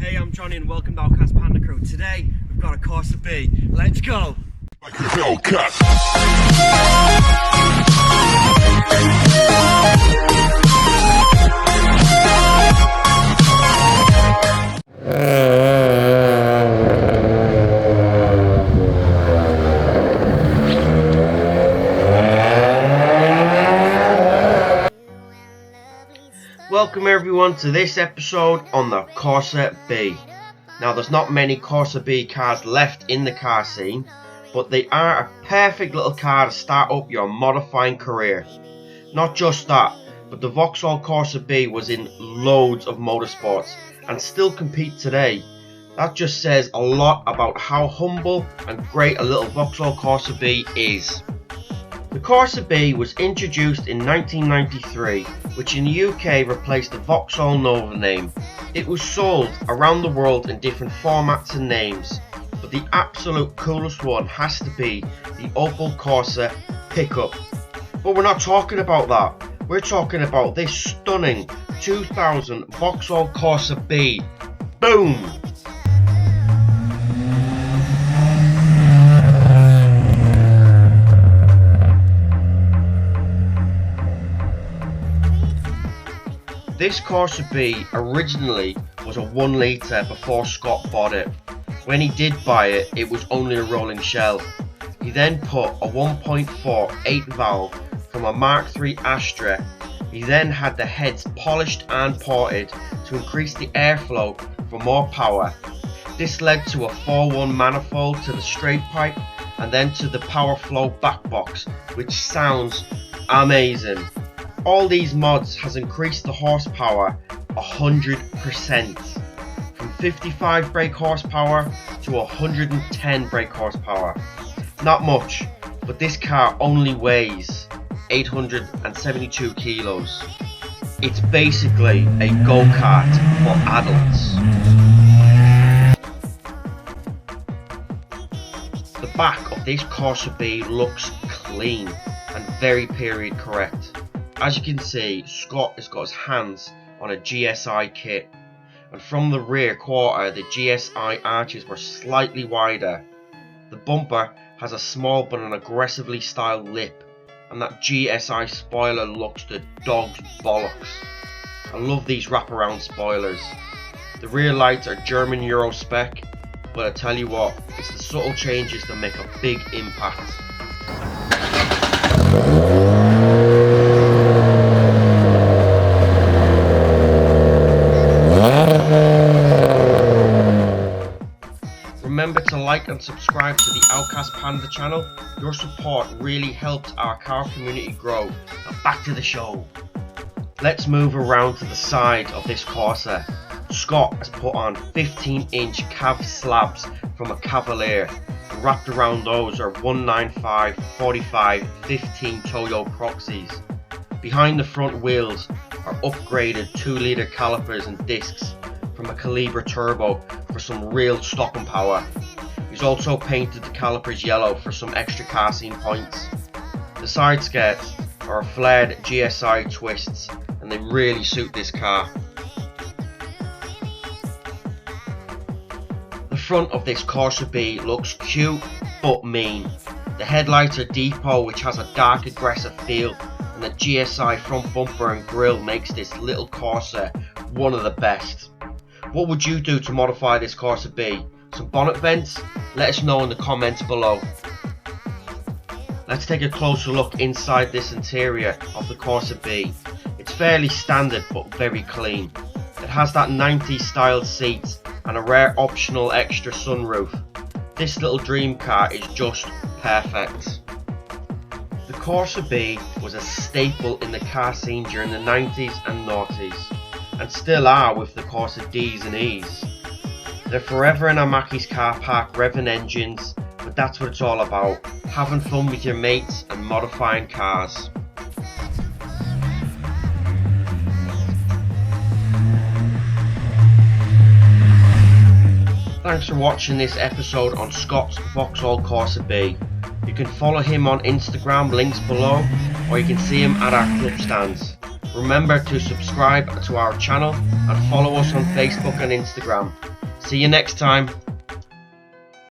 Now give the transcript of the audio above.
Hey, I'm Johnny and welcome to Outcast Panda Crew. Today, we've got a Corsa B. Let's go! Like a Hellcat. Welcome everyone to this episode on the Corsa B. Now there's not many Corsa B cars left in the car scene, but they are a perfect little car to start up your modifying career. Not just that, but the Vauxhall Corsa B was in loads of motorsports and still compete today. That just says a lot about how humble and great a little Vauxhall Corsa B is. The Corsa B was introduced in 1993, which in the UK replaced the Vauxhall Nova name. It was sold around the world in different formats and names, but the absolute coolest one has to be the Opel Corsa pickup. But we're not talking about that, we're talking about this stunning 2000 Vauxhall Corsa B. Boom! This Corsa B originally was a 1 litre before Scott bought it. When he did buy it, it was only a rolling shell. He then put a 1.4 8 valve from a Mark III Astra. He then had the heads polished and ported to increase the airflow for more power. This led to a 4-1 manifold to the straight pipe and then to the power flow back box, which sounds amazing. All these mods has increased the horsepower 100%, from 55 brake horsepower to 110 brake horsepower. Not much, but this car only weighs 872 kilos. It's basically a go-kart for adults. The back of this Corsa B looks clean and very period correct. As you can see, Scott has got his hands on a GSI kit, and from the rear quarter the GSI arches were slightly wider. The bumper has a small but an aggressively styled lip, and that GSI spoiler looks the dog's bollocks. I love these wraparound spoilers. The rear lights are German Euro spec, but I tell you what, it's the subtle changes that make a big impact. Remember to like and subscribe to the Outcast Panda channel. Your support really helps our car community grow. Now back to the show. Let's move around to the side of this Corsa. Scott has put on 15-inch cav slabs from a Cavalier, and wrapped around those are 195, 45, 15 Toyo Proxies. Behind the front wheels are upgraded 2-litre calipers and discs from a Calibra Turbo for some real stopping power. He's also painted the calipers yellow for some extra car scene points. The side skirts are flared GSI twists and they really suit this car. The front of this Corsa B looks cute but mean. The headlights are depot, which has a dark aggressive feel, and the GSI front bumper and grille makes this little Corsa one of the best. What would you do to modify this Corsa B? Some bonnet vents? Let us know in the comments below. Let's take a closer look inside this interior of the Corsa B. It's fairly standard but very clean. It has that 90s style seats and a rare optional extra sunroof. This little dream car is just perfect. The Corsa B was a staple in the car scene during the 90s and noughties, and still are with the Corsa Ds and Es. They're forever in a Mackey's car park revving engines, but that's what it's all about, having fun with your mates and modifying cars. Thanks for watching this episode on Scott's Vauxhall Corsa B. You can follow him on Instagram, links below, or you can see him at our clip stands. Remember to subscribe to our channel and follow us on Facebook and Instagram. See you next time.